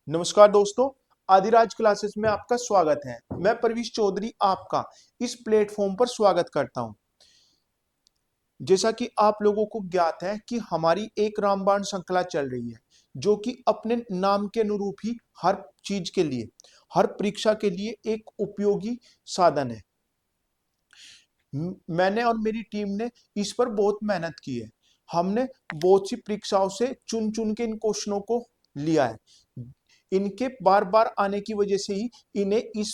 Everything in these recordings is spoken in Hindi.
नमस्कार दोस्तों, आदिराज क्लासेस में आपका स्वागत है। मैं प्रवीश चौधरी आपका इस प्लेटफॉर्म पर स्वागत करता हूं। जैसा कि आप लोगों को ज्ञात है कि हमारी एक रामबाण श्रृंखला चल रही है, जो कि अपने नाम के अनुरूप ही हर चीज के लिए, हर परीक्षा के लिए एक उपयोगी साधन है। मैंने और मेरी टीम ने इस पर बहुत मेहनत की है। हमने बहुत सी परीक्षाओं से चुन चुन के इन क्वेश्चनों को लिया है। इनके बार बार आने की वजह से ही इन्हें इस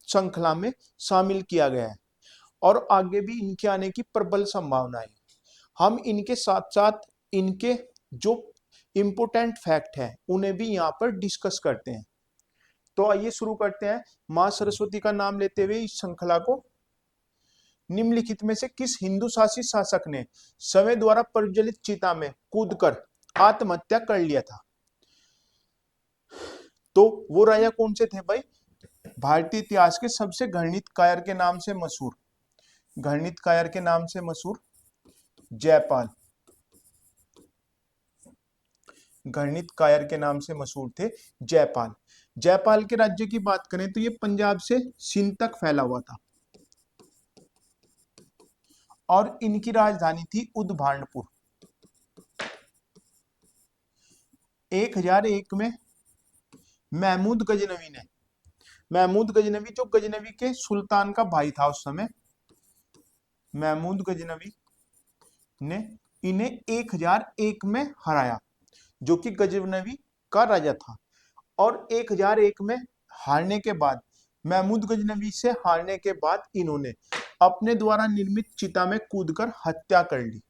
श्रृंखला में शामिल किया गया है और आगे भी इनके आने की प्रबल संभावना है। हम इनके साथ साथ इनके जो इम्पोर्टेंट फैक्ट है उन्हें भी यहाँ पर डिस्कस करते हैं। तो आइए शुरू करते हैं। माँ सरस्वती का नाम लेते हुए इस श्रृंखला को। निम्नलिखित में से किस हिंदू शासित शासक ने समय द्वारा प्रज्वलित चिता में कूदकर आत्महत्या कर लिया था? तो वो राजा कौन से थे भाई? भारतीय इतिहास के सबसे घृणित कायर के नाम से मशहूर, घृणित कायर के नाम से मशहूर जयपाल। घृणित कायर के नाम से मशहूर थे जयपाल। जयपाल के राज्य की बात करें तो ये पंजाब से सिंध तक फैला हुआ था और इनकी राजधानी थी उदभांडपुर। 1001 में महमूद गजनवी ने, महमूद गजनवी जो गजनवी के सुल्तान का भाई था उस समय, महमूद गजनवी ने इन्हें 1001 में हराया, जो कि गजनवी का राजा था। और 1001 में हारने के बाद, महमूद गजनवी से हारने के बाद इन्होंने अपने द्वारा निर्मित चिता में कूदकर हत्या कर ली,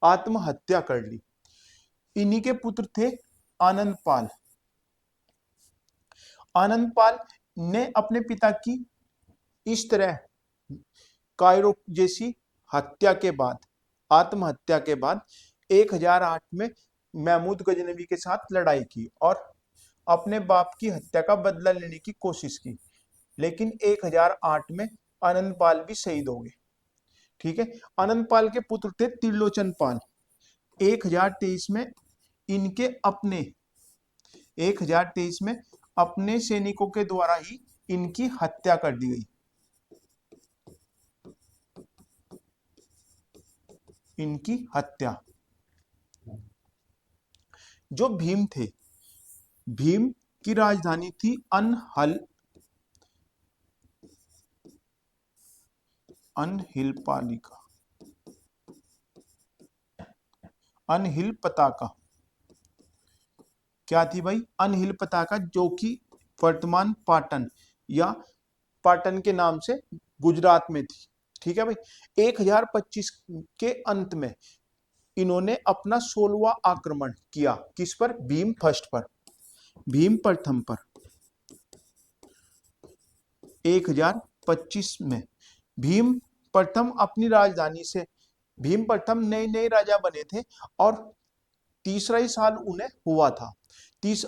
आत्महत्या कर ली। इन्हीं के पुत्र थे आनंदपाल। आनंदपाल ने अपने पिता की इस तरह कायरो जैसी हत्या के बाद, आत्महत्या के बाद 1008 में महमूद गजनवी के साथ लड़ाई की और अपने बाप की हत्या का बदला लेने की कोशिश की। लेकिन 1008 में आनंदपाल भी शहीद हो गए। ठीक है। आनंदपाल के पुत्र थे त्रिलोचन पाल। 1023 में इनके अपने 1023 में अपने सैनिकों के द्वारा ही इनकी हत्या कर दी गई। इनकी हत्या। जो भीम थे, भीम की राजधानी थी अनहल, अनहिल पालिका, अनहिल पताका। क्या थी भाई? अनहिल पताका, जो कि वर्तमान पाटन या पाटन के नाम से गुजरात में थी। ठीक है भाई। 1025 के अंत में इन्होंने अपना 16वां आक्रमण किया। किस पर? भीम फर्स्ट पर, भीम प्रथम पर। 1025 में भीम प्रथम अपनी राजधानी से, भीम प्रथम नए नए राजा बने थे और तीसरा ही साल उन्हें हुआ था।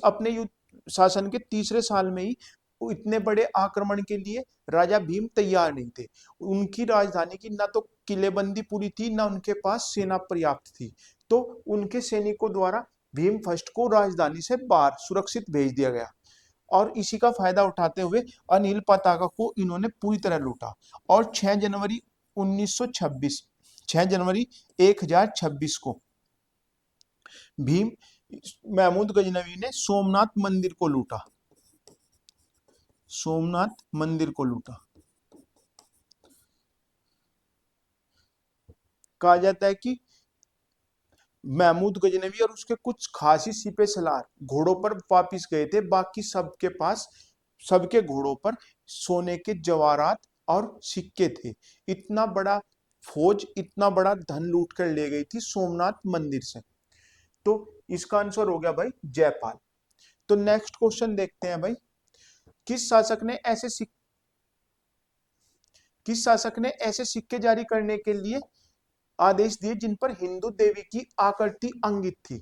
अपने युद्ध शासन के तीसरे साल में ही इतने बड़े आक्रमण के लिए राजा भीम तैयार नहीं थे। उनकी राजधानी की ना तो किलेबंदी पूरी थी, ना उनके पास सेना पर्याप्त थी। तो उनके सैनिकों द्वारा भीम फर्स्ट को राजधानी से बाहर सुरक्षित भेज दिया गया और इसी का फायदा उठाते हुए अनिल पताका को इन्होंने पूरी तरह लूटा। और 6 जनवरी 1926, 6 जनवरी 1026 को भीम महमूद गजनवी ने सोमनाथ मंदिर को लूटा। सोमनाथ मंदिर को लूटा। कहा जाता है कि महमूद गजनवी और उसके कुछ खासी सिपह सलार घोड़ों पर वापिस गए थे। बाकी सबके पास, सबके घोड़ों पर सोने के जवाहरात और सिक्के थे। इतना बड़ा फौज, इतना बड़ा धन लूट कर ले गई थी सोमनाथ मंदिर से। तो इसका आंसर हो गया भाई जयपाल। तो नेक्स्ट क्वेश्चन देखते हैं भाई। किस शासक ने ऐसे किस शासक ने ऐसे सिक्के जारी करने के लिए आदेश दिए जिन पर हिंदू देवी की आकृति अंकित थी?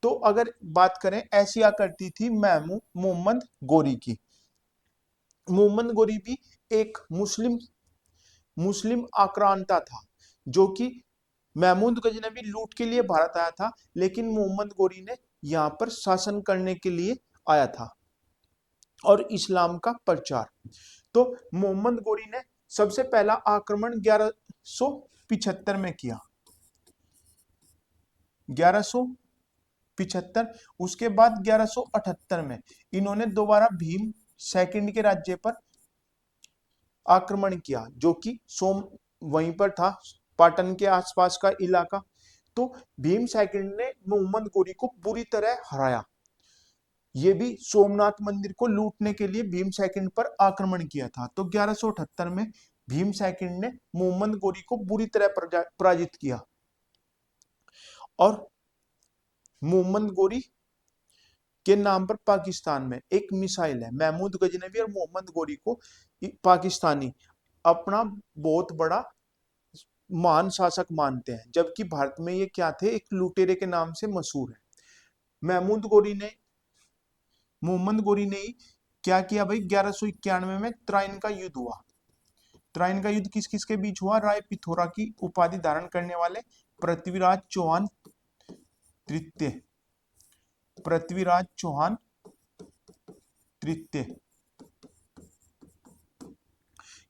तो अगर बात करें, ऐसी आकृति थी मोहम्मद गोरी की। मोहम्मद गोरी भी एक मुस्लिम मुस्लिम आक्रांता था, जो कि महमूद गजनवी लूट के लिए भारत आया था, लेकिन मोहम्मद गोरी ने यहाँ पर शासन करने के लिए आया था। और इस्लाम का प्रचार। तो मोहम्मद गोरी ने सबसे पहला आक्रमण 1175 में किया, 1175। उसके बाद 1178 में इन्होंने दोबारा भीम सेकंड के राज्य पर आक्रमण किया, जो कि सोम वहीं पर था, पाटन के आसपास का इलाका। तो भीम सेकंड ने मोहम्मद गोरी को बुरी तरह हराया। ये भी सोमनाथ मंदिर को लूटने के लिए भीम सेकंड पर आक्रमण किया था। तो 1178 में भीम सेकंड ने मोहम्मद गोरी को बुरी तरह पराजित किया। और मोहम्मद गोरी के नाम पर पाकिस्तान में एक मिसाइल है। महमूद गजनवी और मोहम्मद गोरी को पाकिस्तानी अपना बहुत बड़ा महान शासक मानते हैं, जबकि भारत में ये क्या थे, एक लुटेरे के नाम से मशहूर है। मोहम्मद गोरी ने क्या किया भाई, 1191 में त्राइन का युद्ध हुआ। त्राइन का युद्ध किस किस के बीच हुआ? राय पिथौरा की उपाधि धारण करने वाले पृथ्वीराज चौहान तृतीय, पृथ्वीराज चौहान तृतीय।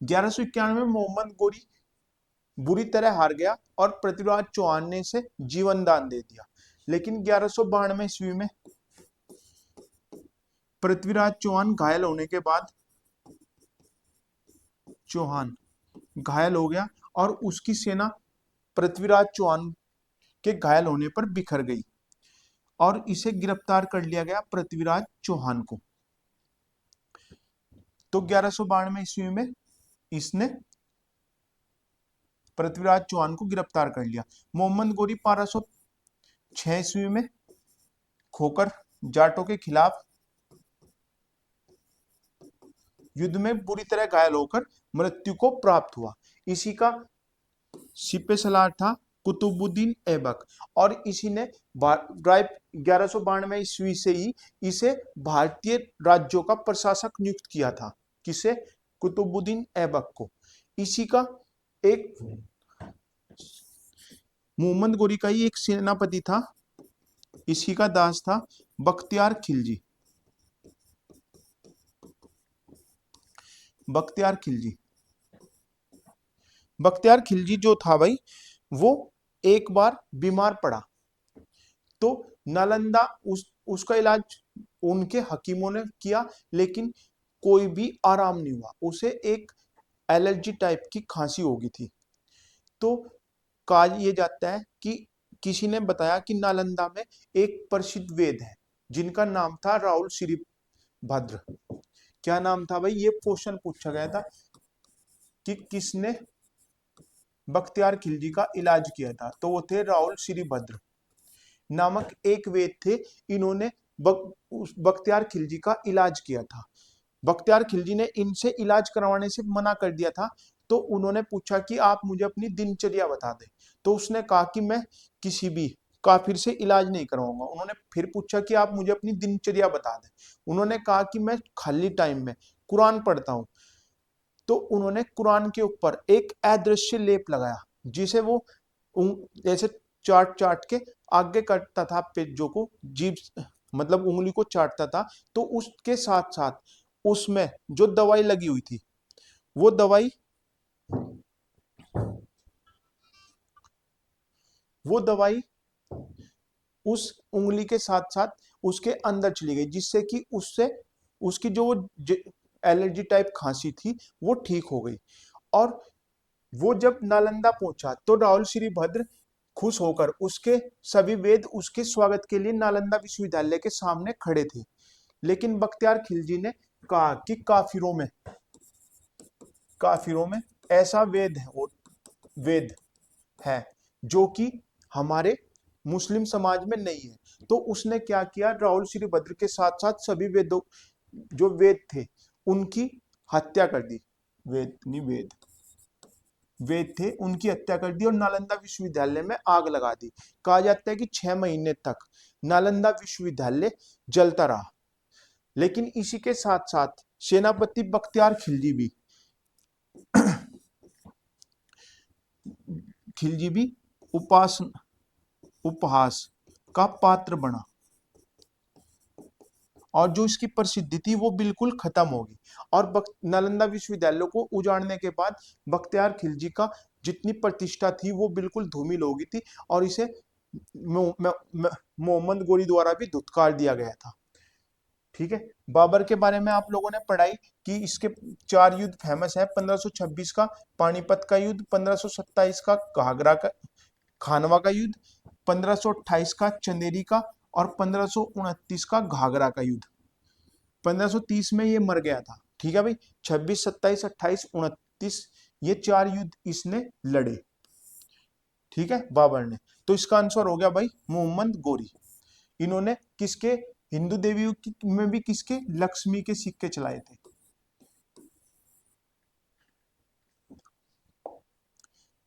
1191 में मोहम्मद गोरी बुरी तरह हार गया और पृथ्वीराज चौहान ने इसे जीवन दान दे दिया। लेकिन 1192 ईस्वी में पृथ्वीराज चौहान घायल होने के बाद चौहान घायल हो गया और उसकी सेना पृथ्वीराज चौहान के घायल होने पर बिखर गई और इसे गिरफ्तार कर लिया गया पृथ्वीराज चौहान को। तो 1192 ईस्वी में इसने पृथ्वीराज चौहान को गिरफ्तार कर लिया। मोहम्मद गोरी 1206 ईस्वी में खोकर जाटों के खिलाफ युद्ध में बुरी तरह घायल होकर मृत्यु को प्राप्त हुआ। इसी का सिपह सलार था कुतुबुद्दीन ऐबक, और इसी ने 1192 ईस्वी से ही इसे भारतीय राज्यों का प्रशासक नियुक्त किया था। किसे? कुतुबुद्दीन ऐबक को। इसी का एक मोहम्मद गोरी का ही एक सेनापति था, इसी का दास था बख्तियार खिलजी। बख्तियार खिलजी, बख्तियार खिलजी जो था भाई, वो एक बार बीमार पड़ा तो नालंदा उसका इलाज उनके हकीमों ने किया, लेकिन कोई भी आराम नहीं हुआ। उसे एक एलर्जी टाइप की खांसी हो गई थी। तो कहा यह जाता है कि किसी ने बताया कि नालंदा में एक प्रसिद्ध वेद है जिनका नाम था राहुल श्रीभद्र। क्या नाम था भाई? ये क्वेश्चन पूछा गया था कि किसने बख्तियार खिलजी का इलाज किया था, तो वो थे राहुल श्रीभद्र नामक एक वेद थे। इन्होंने बख्तियार खिलजी का इलाज किया था। बख्तियार खिलजी ने इनसे इलाज करवाने से मना कर दिया था। तो उन्होंने पूछा कि आप मुझे अपनी दिनचर्या बता दें। तो उसने कहा कि मैं किसी भी काफिर से इलाज नहीं करवाऊंगा। उन्होंने फिर पूछा कि आप मुझे अपनी दिनचर्या बता दें। उन्होंने कहा कि मैं खाली टाइम में कुरान पढ़ता हूं। तो उन्होंने कुरान के ऊपर एक अदृश्य लेप लगाया, जिसे वो जैसे चाट चाट के आगे करता था पेजों को, जीभ मतलब उंगली को चाटता था। तो उसके साथ साथ उसमें जो दवाई लगी हुई थी, वो दवाई उस उंगली के साथ साथ उसके अंदर चली गई, जिससे कि उससे उसकी जो एलर्जी टाइप खांसी थी वो ठीक हो गई। और वो जब नालंदा पहुंचा तो राहुल श्रीभद्र खुश होकर उसके सभी वेद उसके स्वागत के लिए नालंदा विश्वविद्यालय के सामने खड़े थे। लेकिन बख्तियार खिलजी ने कहा कि काफिरों में ऐसा वेद है जो कि हमारे मुस्लिम समाज में नहीं है। तो उसने क्या किया, राहुल श्रीभद्र के साथ साथ सभी वेदों जो वेद थे उनकी हत्या कर दी। वेद थे उनकी हत्या कर दी और नालंदा विश्वविद्यालय में आग लगा दी। कहा जाता है कि 6 महीने तक नालंदा विश्वविद्यालय जलता रहा। लेकिन इसी के साथ साथ सेनापति बख्तियार खिलजी भी उपहास का पात्र बना और जो इसकी प्रसिद्धि थी वो बिल्कुल खत्म होगी। और नालंदा विश्वविद्यालय को उजाड़ने के बाद बख्तियार खिलजी का जितनी प्रतिष्ठा थी वो बिल्कुल धूमिल हो गई थी, और इसे मोहम्मद गोरी द्वारा भी धुतकार दिया गया था। ठीक है, बाबर के बारे में आप लोगों ने पढ़ाई कि इसके 4 युद्ध फेमस है। 1526 का पानीपत का युद्ध, 1527 का घाघरा का खानवा का युद्ध, 1528 का चंदेरी का, और 1529 का घाघरा का युद्ध। 1530 में ये मर गया था। ठीक है भाई, 26, 27, 28, 29 ये 4 युद्ध इसने लड़े। ठीक है, बाबर ने। तो इसका आंसर हो गया भाई मोहम्मद गोरी। इन्होंने किसके, हिंदू देवियों में भी किसके, लक्ष्मी के सिक्के चलाए थे।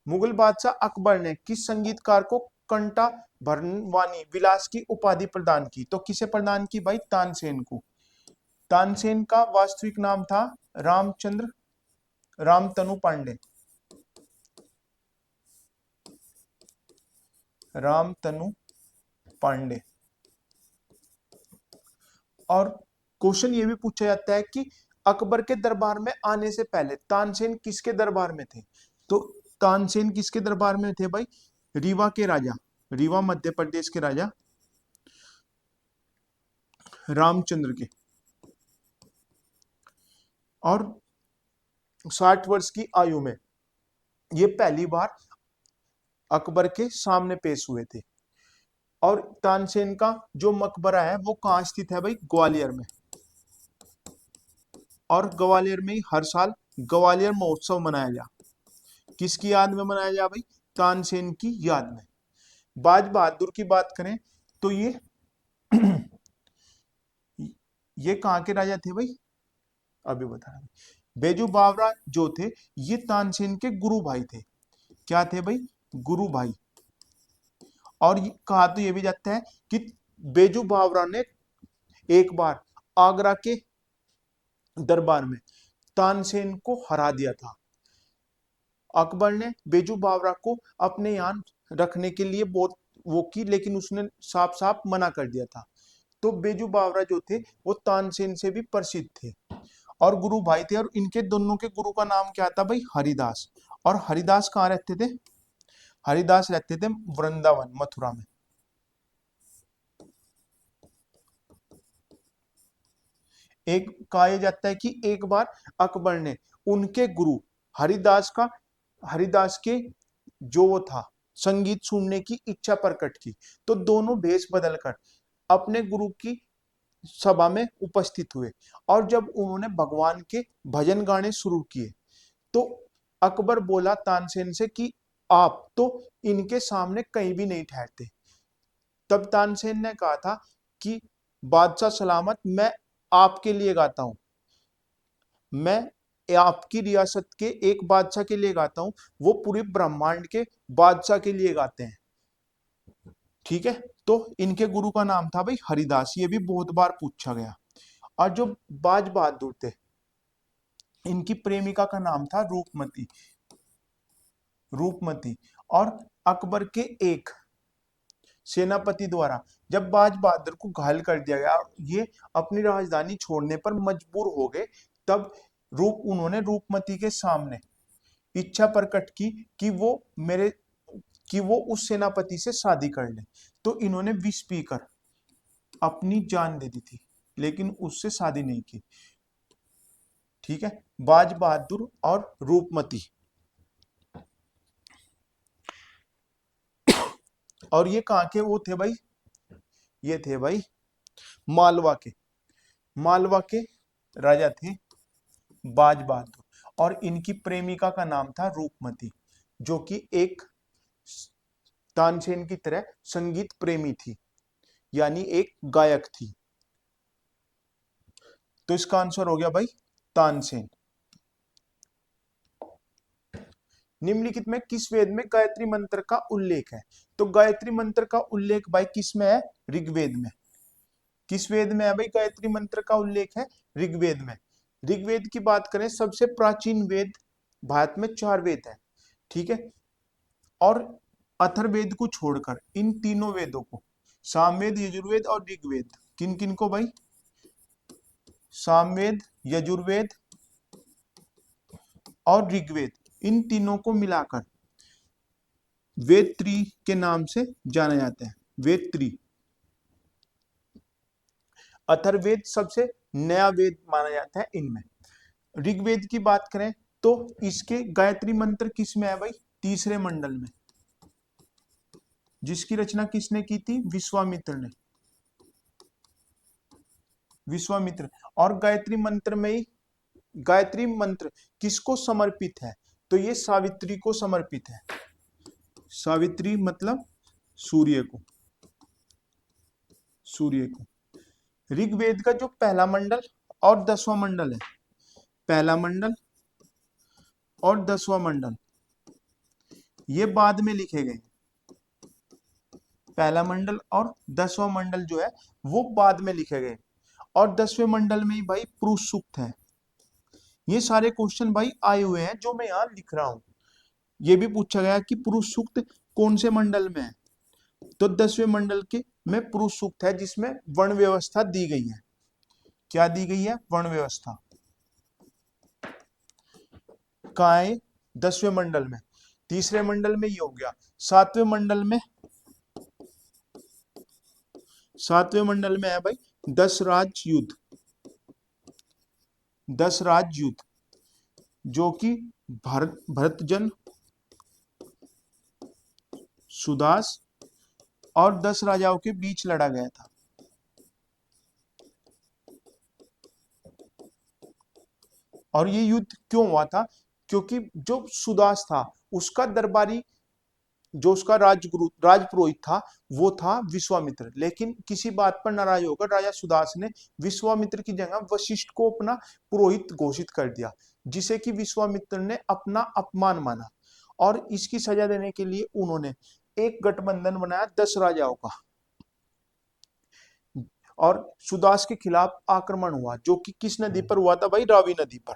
मुगल बादशाह अकबर ने किस संगीतकार को कंटा भरवानी विलास की उपाधि प्रदान की? तो किसे प्रदान की भाई? तानसेन को। तानसेन का वास्तविक नाम था रामतनु पांडे। रामतनु पांडे। और क्वेश्चन ये भी पूछा जाता है कि अकबर के दरबार में आने से पहले तानसेन किसके दरबार में थे? तो तानसेन किसके दरबार में थे भाई? रीवा के राजा, रीवा मध्य प्रदेश के राजा रामचंद्र के। और 60 वर्ष की आयु में ये पहली बार अकबर के सामने पेश हुए थे। और तानसेन का जो मकबरा है वो कहाँ स्थित है भाई? ग्वालियर में। और ग्वालियर में ही हर साल ग्वालियर महोत्सव मनाया जा। किसकी याद में मनाया जा भाई? तानसेन की याद में। बाज बहादुर की बात करें तो ये कहाँ के राजा थे भाई? अभी बता रहा। बेजू बावरा जो थे ये तानसेन के गुरु भाई थे। क्या थे भाई? गुरु भाई। और कहा तो ये भी जाता है कि बेजू बावरा ने एक बार आगरा के दरबार में तानसेन को हरा दिया था। अकबर ने बेजू बावरा को अपने यहाँ रखने के लिए बहुत वो की, लेकिन उसने साफ साफ मना कर दिया था। तो बेजू बावरा जो थे वो तानसेन से भी प्रसिद्ध थे और गुरु भाई थे। और इनके दोनों के गुरु का नाम क्या था भाई? हरिदास। और हरिदास कहाँ रहते थे? हरिदास रहते थे वृंदावन, मथुरा में। एक कहा जाता है कि एक बार अकबर ने उनके गुरु हरिदास के जो वो था संगीत सुनने की इच्छा प्रकट की, तो दोनों भेष बदलकर अपने गुरु की सभा में उपस्थित हुए। और जब उन्होंने भगवान के भजन गाने शुरू किए तो अकबर बोला तानसेन से कि आप तो इनके सामने कहीं भी नहीं ठहरते। तब तानसेन ने कहा था कि बादशाह सलामत, मैं आपके लिए गाता हूं, मैं आपकी रियासत के एक बादशाह के लिए गाता हूं, वो पूरे ब्रह्मांड के बादशाह के लिए गाते हैं। ठीक है, तो इनके गुरु का नाम था भाई हरिदास। ये भी बहुत बार पूछा गया। और जो बाज बहादुर थे इनकी प्रेमिका का नाम था रूपमती। रूपमती। और अकबर के एक सेनापति द्वारा जब बाज बहादुर को घायल कर दिया गया, ये अपनी राजधानी छोड़ने पर मजबूर हो गए, तब उन्होंने रूपमती के सामने इच्छा प्रकट की कि वो उस सेनापति से शादी कर ले। तो इन्होंने विष पीकर अपनी जान दे दी थी, लेकिन उससे शादी नहीं की। ठीक है, बाज बहादुर और रूपमती। और ये कहाँ के वो थे भाई? ये थे भाई मालवा के राजा थे बाज बहादुर। और इनकी प्रेमिका का नाम था रूपमती, जो कि एक तानसेन की तरह संगीत प्रेमी थी, यानी एक गायक थी। तो इसका आंसर हो गया भाई तानसेन। निम्नलिखित में किस वेद में गायत्री मंत्र का उल्लेख है? तो गायत्री मंत्र का उल्लेख भाई किस में है? ऋग्वेद में। किस वेद में है भाई गायत्री मंत्र का उल्लेख? है ऋग्वेद में। ऋग्वेद की बात करें, सबसे प्राचीन वेद भारत में 4 वेद है। ठीक है, और अथर्ववेद को छोड़कर इन तीनों वेदों को, सामवेद, यजुर्वेद और ऋग्वेद, किन किन को भाई? सामवेद, यजुर्वेद और ऋग्वेद, इन तीनों को मिलाकर वेद त्री के नाम से जाना जाता है। वेद त्री। अथर्ववेद सबसे नया वेद माना जाता है इनमें। ऋग्वेद की बात करें तो इसके गायत्री मंत्र किस में है भाई? तीसरे मंडल में, जिसकी रचना किसने की थी? विश्वामित्र ने। विश्वामित्र। और गायत्री मंत्र में ही, गायत्री मंत्र किसको समर्पित है? तो ये सावित्री को समर्पित है। सावित्री मतलब सूर्य को, सूर्य को। ऋग्वेद का जो पहला मंडल और 10वां मंडल है, पहला मंडल और 10वां मंडल, ये बाद में लिखे गए। पहला मंडल और 10वां मंडल जो है वो बाद में लिखे गए। और 10वें मंडल में ही भाई पुरुष सूक्त है। ये सारे क्वेश्चन भाई आए हुए हैं जो मैं यहाँ लिख रहा हूं। ये भी पूछा गया कि पुरुष सूक्त कौन से मंडल में है? तो 10वें मंडल के में पुरुष सूक्त है, जिसमें वर्ण व्यवस्था दी गई है। क्या दी गई है? वर्ण व्यवस्था। कहाँ है? 10वें मंडल में। तीसरे मंडल में ये हो गया। 7वें मंडल में, 7वें मंडल में है भाई 10 राज युद्ध। 10 राज युद्ध जो कि भरतजन, सुदास और 10 राजाओं के बीच लड़ा गया था। और ये युद्ध क्यों हुआ था? क्योंकि जो सुदास था उसका दरबारी, जो उसका राजगुरु, राजपुरोहित था, वो था विश्वामित्र। लेकिन किसी बात पर नाराज होकर राजा सुदास ने विश्वामित्र की जगह वशिष्ठ को अपना पुरोहित घोषित कर दिया, जिसे कि विश्वामित्र ने अपना अपमान माना। और इसकी सजा देने के लिए उन्होंने एक गठबंधन बनाया 10 राजाओं का, और सुदास के खिलाफ आक्रमण हुआ, जो कि किस नदी पर हुआ था भाई? रावी नदी पर।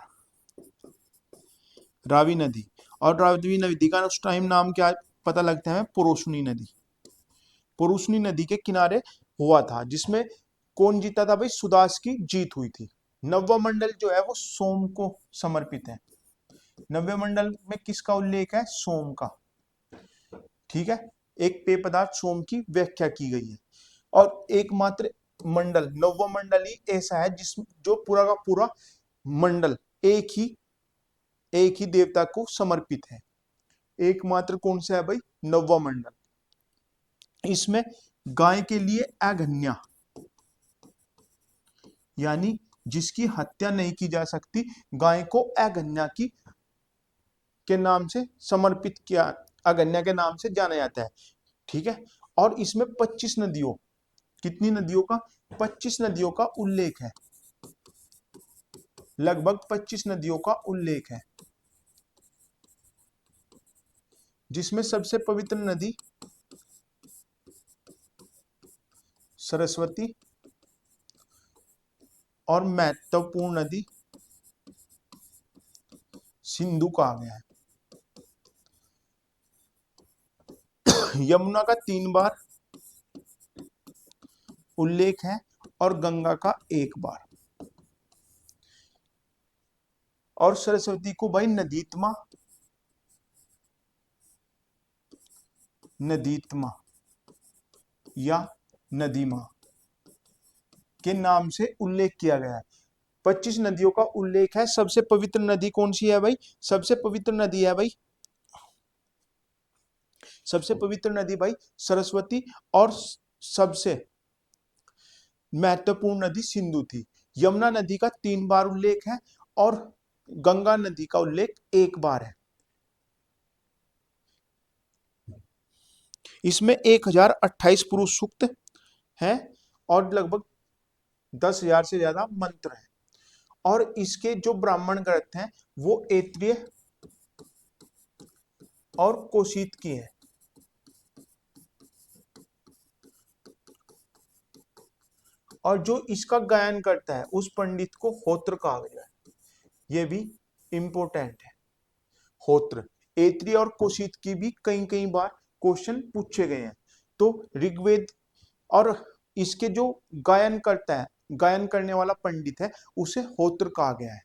रावी नदी। और रावी नदी का उस टाइम नाम क्या पता लगता है? पुरुषनी नदी। पुरुषनी नदी के किनारे हुआ था, जिसमें कौन जीता था भाई? सुदास की जीत हुई थी। 9वां मंडल जो है वो सोम को समर्पित है। 9वें मंडल में किसका उल्लेख है? सोम का। ठीक है, एक पेय पदार्थ सोम की व्याख्या की गई है। और एकमात्र मंडल, 9वां मंडल ही ऐसा है जिस जो पूरा का पूरा मंडल एक ही देवता को समर्पित है। एकमात्र कौन सा है भाई? 9वां मंडल। इसमें गाय के लिए अघन्या, यानी जिसकी हत्या नहीं की जा सकती, गाय को अघन्या की के नाम से समर्पित किया, अघन्या के नाम से जाना जाता है। ठीक है। और इसमें 25 नदियों, कितनी नदियों का? 25 नदियों का उल्लेख है। लगभग 25 नदियों का उल्लेख है, जिसमें सबसे पवित्र नदी सरस्वती और महत्वपूर्ण नदी सिंधु कहा गया है। यमुना का 3 बार उल्लेख है और गंगा का 1 बार। और सरस्वती को भाई नदीत्मा, नदीत्मा या नदीमा के नाम से उल्लेख किया गया है। 25 नदियों का उल्लेख है। सबसे पवित्र नदी कौन सी है भाई? सबसे पवित्र नदी है भाई, सबसे पवित्र नदी भाई सरस्वती, और सबसे महत्वपूर्ण नदी सिंधु थी। यमुना नदी का 3 बार उल्लेख है और गंगा नदी का उल्लेख 1 बार है। इसमें 1028 पुरुष सूक्त हैं और लगभग 10,000 से ज्यादा मंत्र हैं। और इसके जो ब्राह्मण ग्रंथ हैं वो ऐत्रेय और कोशित की है। और जो इसका गायन करता है उस पंडित को होत्र कहा गया है। ये भी इंपॉर्टेंट है, होत्र। ऐत्रेय और कोशित की भी कई कई बार क्वेश्चन पूछे गए हैं। तो ऋग्वेद और इसके जो गायन करता है, गायन करने वाला पंडित है उसे होत्र कहा गया है।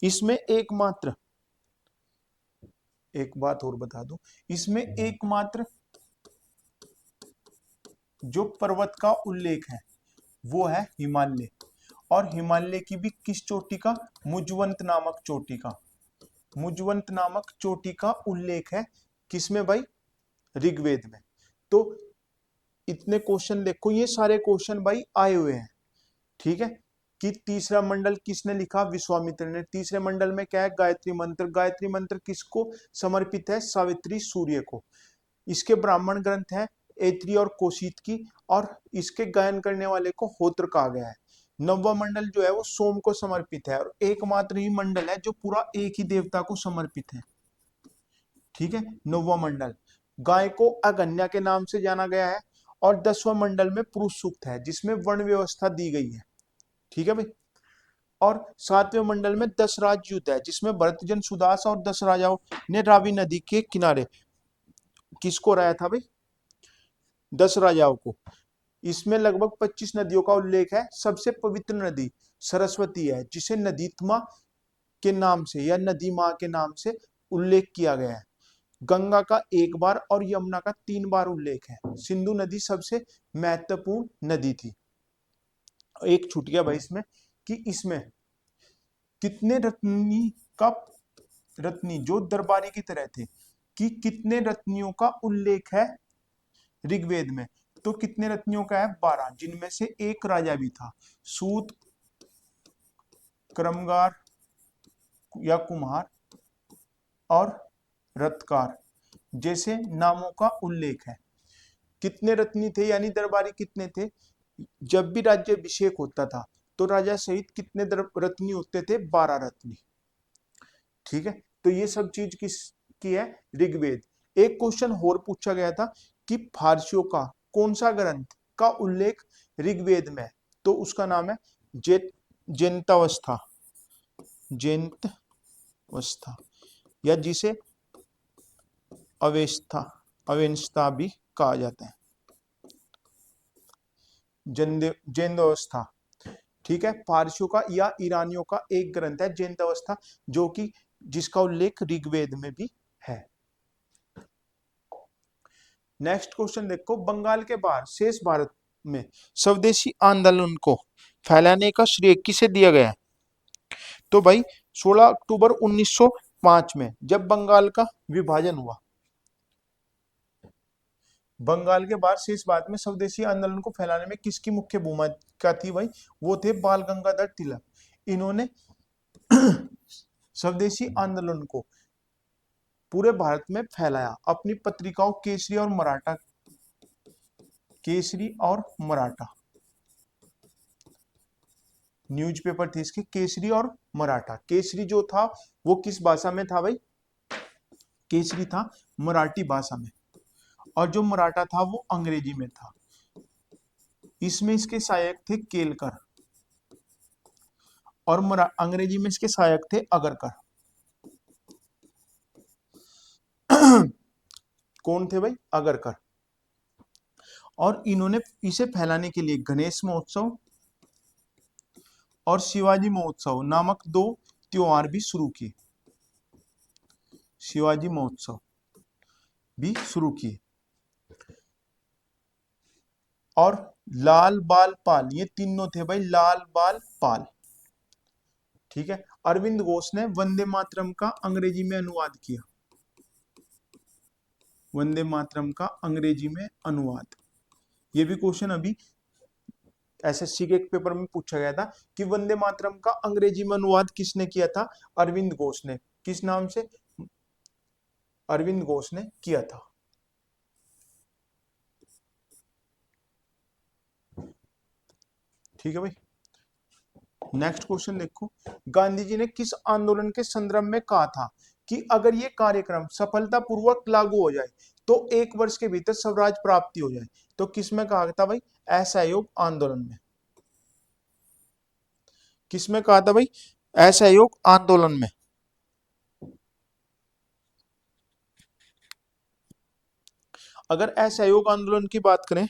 इसमें एकमात्र, एक बात और बता दूं, इसमें एकमात्र जो पर्वत का उल्लेख है वो है हिमालय, और हिमालय की भी किस चोटी का, मुजवंत नामक चोटी का, मुजवंत नामक चोटी का उल्लेख है किसमें भाई, ऋग्वेद में। तो इतने क्वेश्चन देखो, ये सारे क्वेश्चन भाई आए हुए हैं, ठीक है। कि तीसरा मंडल किसने लिखा, विश्वामित्र ने। तीसरे मंडल में क्या है, गायत्री मंत्र। गायत्री मंत्र किसको समर्पित है, सावित्री सूर्य को। इसके ब्राह्मण ग्रंथ है ऐत्री और कोशित की, और इसके गायन करने वाले को होत्र कहा गया है। नववा मंडल जो है वो सोम को समर्पित है, और एकमात्र ही मंडल है जो पूरा एक ही देवता को समर्पित है, ठीक है। नौवां मंडल गाय को अगन्या के नाम से जाना गया है, और 10वां मंडल में पुरुष सूक्त है जिसमें वर्ण व्यवस्था दी गई है, ठीक है भाई। और 7वें मंडल में 10 राज युद्ध है जिसमें भरतजन सुदास और 10 राजाओं ने रावी नदी के किनारे किसको हराया था भाई, 10 राजाओं को। इसमें लगभग 25 नदियों का उल्लेख है। सबसे पवित्र नदी सरस्वती है जिसे नदीत्मा के नाम से या नदी माँ के नाम से उल्लेख किया गया है। गंगा का 1 बार और यमुना का 3 बार उल्लेख है। सिंधु नदी सबसे महत्वपूर्ण नदी थी। एक छूट गया भाई इसमें, कि इसमें कितने रत्नी जो दरबारी की तरह थे, कि कितने रत्नियों का उल्लेख है ऋग्वेद में। तो कितने रत्नियों का है, 12, जिनमें से एक राजा भी था। सूत, कर्मगार या कुम्हार और रत्कार जैसे नामों का उल्लेख है। कितने रत्नी थे, यानी दरबारी कितने थे। जब भी राज्याभिषेक होता था तो राजा सहित कितने रत्नी होते थे, 12 रत्नी, ठीक है। तो ये सब चीज किसकी है, ऋग्वेद। एक क्वेश्चन और पूछा गया था कि फारसियों का कौन सा ग्रंथ का उल्लेख ऋग्वेद में है, तो उसका नाम है जैंतावस्था, जैंतावस्था, या जिसे अवेस्ता भी कहा जाता है, जैंतावस्था, ठीक है। पारसियों का या ईरानियों का एक ग्रंथ है जैंतावस्था, जो कि जिसका उल्लेख ऋग्वेद में भी है। नेक्स्ट क्वेश्चन देखो, बंगाल के बाहर शेष भारत में स्वदेशी आंदोलन को फैलाने का श्रेय किसे दिया गया है। तो भाई 16 अक्टूबर 1905 में जब बंगाल का विभाजन हुआ, बंगाल के बाहर शेष भारत में स्वदेशी आंदोलन को फैलाने में किसकी मुख्य भूमिका थी भाई, वो थे बाल गंगाधर तिलक। इन्होंने स्वदेशी आंदोलन को पूरे भारत में फैलाया अपनी पत्रिकाओं केसरी और मराठा, केसरी और मराठा न्यूज़पेपर थे इसके, केसरी और मराठा। केसरी जो था वो किस भाषा में था भाई, केसरी था मराठी भाषा में, और जो मराठा था वो अंग्रेजी में था। इसमें इसके सहायक थे केलकर, और अंग्रेजी में इसके सहायक थे अगरकर। कौन थे भाई, अगरकर। और इन्होंने इसे फैलाने के लिए गणेश महोत्सव और शिवाजी महोत्सव नामक 2 त्योहार भी शुरू किए, शिवाजी महोत्सव भी शुरू किए। और लाल बाल पाल, ये तीनों थे भाई, लाल बाल पाल, ठीक है। अरविंद घोष ने वंदे मातरम का अंग्रेजी में अनुवाद किया, वंदे मातरम का अंग्रेजी में अनुवाद। ये भी क्वेश्चन अभी एसएससी के एक पेपर में पूछा गया था कि वंदे मातरम का अंग्रेजी में अनुवाद किसने किया था, अरविंद घोष ने। किस नाम से, अरविंद घोष ने किया था, ठीक है भाई। नेक्स्ट क्वेश्चन देखो, गांधी जी ने किस आंदोलन के संदर्भ में कहा था कि अगर ये कार्यक्रम सफलतापूर्वक लागू हो जाए तो 1 वर्ष के भीतर स्वराज प्राप्ति हो जाए। तो किसमें कहा था भाई, असहयोग आंदोलन में। किसमें कहा था भाई, असहयोग आंदोलन में। अगर असहयोग आंदोलन की बात करें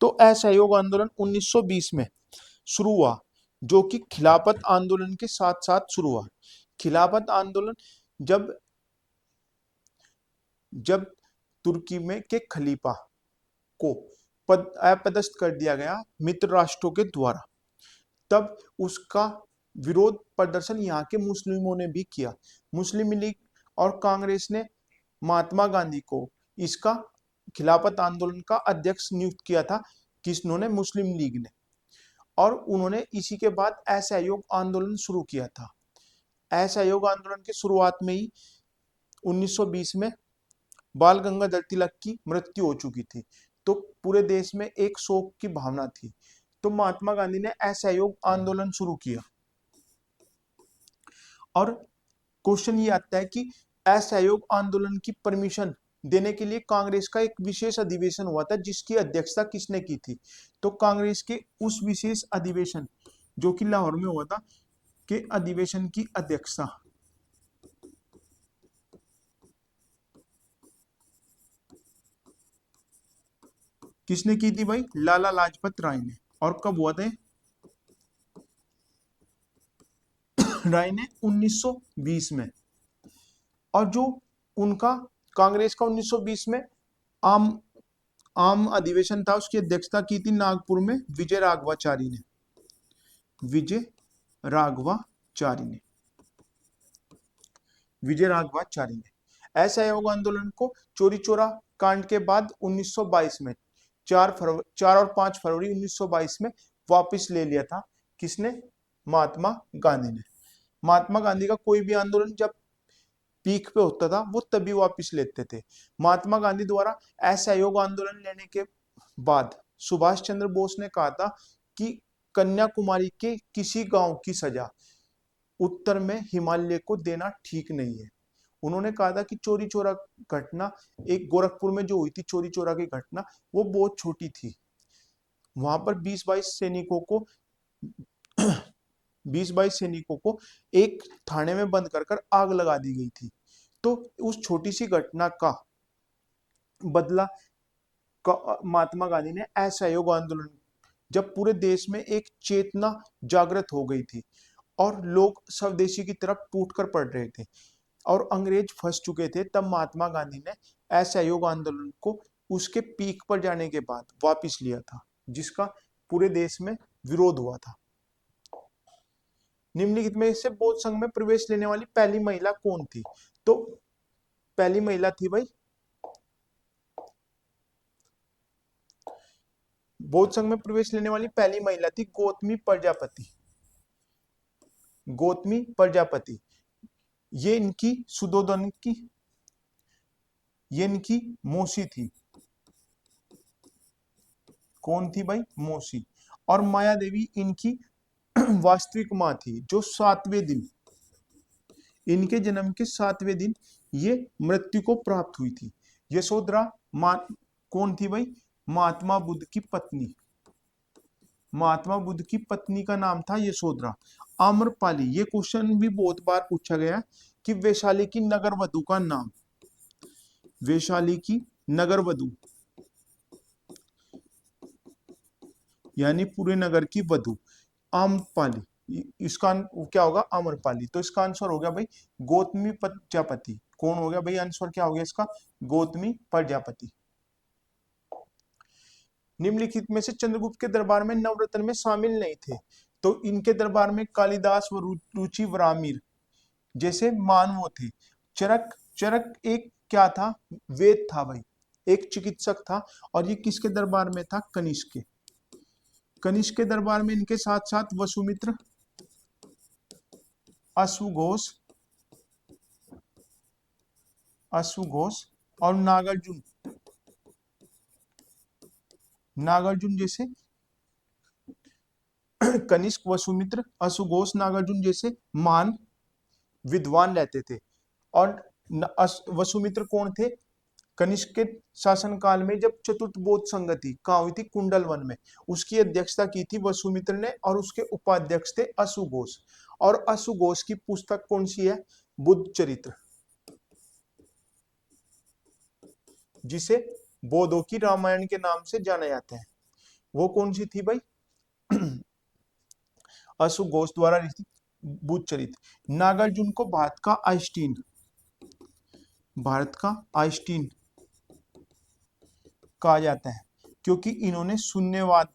तो असहयोग आंदोलन 1920 में शुरू हुआ, जो कि खिलाफत आंदोलन के साथ साथ शुरू हुआ। खिलाफत आंदोलन जब जब तुर्की में के खलीफा को अपदस्थ कर दिया गया मित्र राष्ट्रों के द्वारा, तब उसका विरोध प्रदर्शन यहाँ के मुस्लिमों ने भी किया। मुस्लिम लीग और कांग्रेस ने महात्मा गांधी को इसका खिलाफत आंदोलन का अध्यक्ष नियुक्त किया था, किसने? मुस्लिम लीग ने। और उन्होंने इसी के बाद असहयोग आंदोलन शुरू किया था। असहयोग आंदोलन की शुरुआत में ही 1920 में बाल गंगाधर तिलक की मृत्यु हो चुकी थी, तो पूरे देश में एक शोक की भावना थी। तो महात्मा गांधी ने असहयोग आंदोलन शुरू किया। और क्वेश्चन ये आता है कि असहयोग आंदोलन की परमिशन देने के लिए कांग्रेस का एक विशेष अधिवेशन हुआ था, जिसकी अध्यक्षता किसने की थी? तो कांग्रेस के उस विशेष अधिवेशन जो कि लाहौर में हुआ था के अधिवेशन की अध्यक्षता किसने की थी भाई? लाला लाजपत राय ने। और कब हुआ था? राय ने 1920 में। और जो उनका कांग्रेस का 1920 में आम आम अधिवेशन था, उसकी अध्यक्षता की थी नागपुर में विजय राघवाचारी ने। विजय राघवाचारी ने असहयोग आंदोलन को चोरी चोरा कांड के बाद 1922 में 4 और 5 फरवरी 1922 में वापस ले लिया था। किसने? महात्मा गांधी ने। महात्मा गांधी का कोई भी आंदोलन जब पीक पे होता था, वो तभी वापस लेते थे। महात्मा गांधी द्वारा असहयोग आंदोलन लेने के बाद सुभाष चंद्र बोस ने कहा था कि कन्याकुमारी के किसी गांव की सजा उत्तर में हिमालय को देना ठीक नहीं है। उन्होंने कहा था कि चोरी चोरा घटना, एक गोरखपुर में जो हुई थी चोरी चोरा की घटना, वो बहुत छोटी थी। वहां पर 20-22 सैनिकों को एक थाने में बंद कर आग लगा दी गई थी। तो उस छोटी सी घटना का बदला महात्मा गांधी ने असहयोग आंदोलन, जब पूरे देश में एक चेतना जागृत हो गई थी और लोग स्वदेशी की तरफ टूटकर पड़ रहे थे और अंग्रेज फंस चुके थे, तब महात्मा गांधी ने असहयोग आंदोलन को उसके पीक पर जाने के बाद वापस लिया था, जिसका पूरे देश में विरोध हुआ था। निम्नलिखित में से बौद्ध संघ में प्रवेश लेने वाली पहली महिला कौन थी? तो पहली महिला थी भाई, बौद्ध संघ में प्रवेश लेने वाली पहली महिला थी गौतमी प्रजापति। ये इनकी मौसी थी। कौन थी भाई? मौसी। और माया देवी इनकी वास्तविक मां थी, जो 7वें दिन, इनके जन्म के 7वें दिन ये मृत्यु को प्राप्त हुई थी। यशोधरा कौन थी भाई? महात्मा बुद्ध की पत्नी। महात्मा बुद्ध की पत्नी का नाम था यशोधरा। आम्रपाली, ये क्वेश्चन भी बहुत बार पूछा गया कि वैशाली की नगर वधु का नाम। वैशाली की नगर वधु यानी पूरे नगर की वधु आम्रपाली, इसका क्या होगा? आम्रपाली। तो इसका आंसर हो गया भाई गौतमी प्रजापति। कौन हो गया भाई? आंसर क्या हो गया इसका? गौतमी प्रजापति। निम्नलिखित में से चंद्रगुप्त के दरबार में नवरत्न में शामिल नहीं थे। तो इनके दरबार में कालिदास व रुचि वरामिर जैसे मानव थे। चरक एक क्या था? वेद था भाई, एक चिकित्सक था। और ये किसके दरबार में था? कनिष्क के दरबार में इनके साथ साथ वसुमित्र, अश्वघोष और नागार्जुन जैसे कनिष्क, वसुमित्र, अश्वघोष, नागार्जुन जैसे महान विद्वान रहते थे। और वसुमित्र कौन थे? कनिष्क के शासनकाल में जब चतुर्थ बौद्ध संगति कहाँ हुई थी? कुंडल वन में। उसकी अध्यक्षता की थी वसुमित्र ने और उसके उपाध्यक्ष थे अश्वघोष। और अश्वघोष की पुस्तक कौन सी है? बुद्ध चरित्र, जिसे बोधों की रामायण के नाम से जाने जाते हैं। वो कौन सी थी भाई? अशोक घोष द्वारा रचित बुद्धचरित। नागार्जुन को भारत का आइंस्टीन कहा जाता है क्योंकि इन्होंने शून्यवाद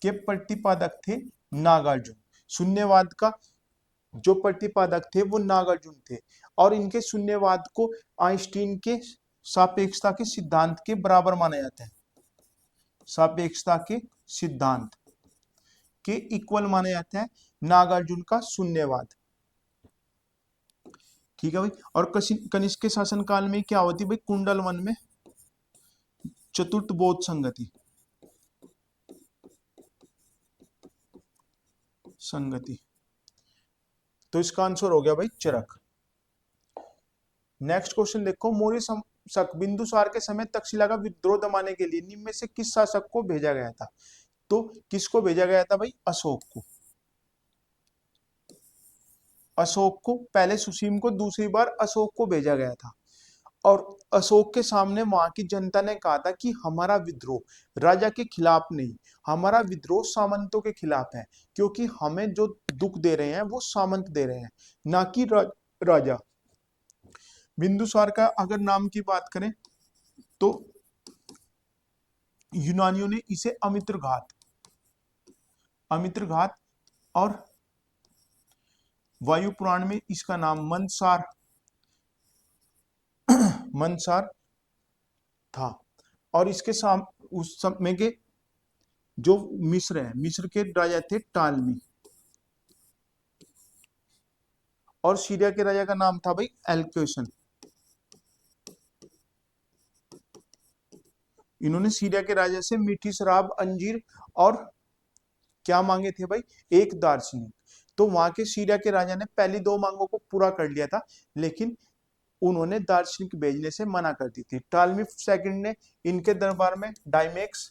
के प्रतिपादक थे नागार्जुन। शून्यवाद का जो प्रतिपादक थे वो नागार्जुन थे, और इनके शून्यवाद को आइंस्टीन के सापेक्षता के सिद्धांत के बराबर माना जाता है। सापेक्षता के सिद्धांत के इक्वल माना जाता है नागार्जुन का शून्यवाद। ठीक है भाई। और कनिष्क के शासनकाल में क्या होती भाई? कुंडल वन में चतुर्थ बौद्ध संगति। तो इसका आंसर हो गया भाई चरक। नेक्स्ट क्वेश्चन देखो, मौर्य शासक बिंदुसार के समय तक्षशिला का विद्रोह दमाने के लिए निम्न में से किस शासक को भेजा गया था? तो किसको भेजा गया था भाई? अशोक को। अशोक को, पहले सुसीम को, दूसरी बार अशोक को भेजा गया था। और अशोक के सामने वहां की जनता ने कहा था कि हमारा विद्रोह राजा के खिलाफ नहीं, हमारा विद्रोह सामंतों के खिलाफ है, क्योंकि हमें जो दुख दे रहे हैं वो सामंत दे रहे हैं, ना कि राजा। बिंदुसार का अगर नाम की बात करें तो यूनानियों ने इसे अमित्र घात और वायु पुराण में इसका नाम मनसार था। और इसके उस समय के जो मिस्र के राजा थे टालमी, और सीरिया के राजा का नाम था भाई एल्क्वेशन। इन्होंने सीरिया के राजा से मीठी शराब, अंजीर और क्या मांगे थे भाई? एक दार्शनिक। तो वहां के सीरिया के राजा ने पहली दो मांगों को पूरा कर लिया था, लेकिन उन्होंने दार्शनिक भेजने से मना कर दी थी। टालमी सेकंड ने इनके दरबार में डायमेक्स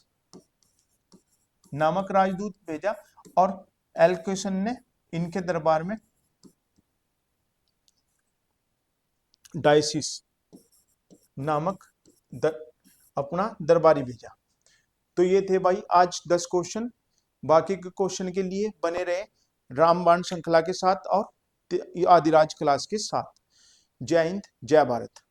नामक राजदूत भेजा, और एल्क्वेशन ने इनके दरबार में डायसिस नामक अपना दरबारी भेजा। तो ये थे भाई आज 10 क्वेश्चन। बाकी के क्वेश्चन के लिए बने रहे रामबाण श्रृंखला के साथ और आदिराज क्लास के साथ। जय हिंद, जय भारत।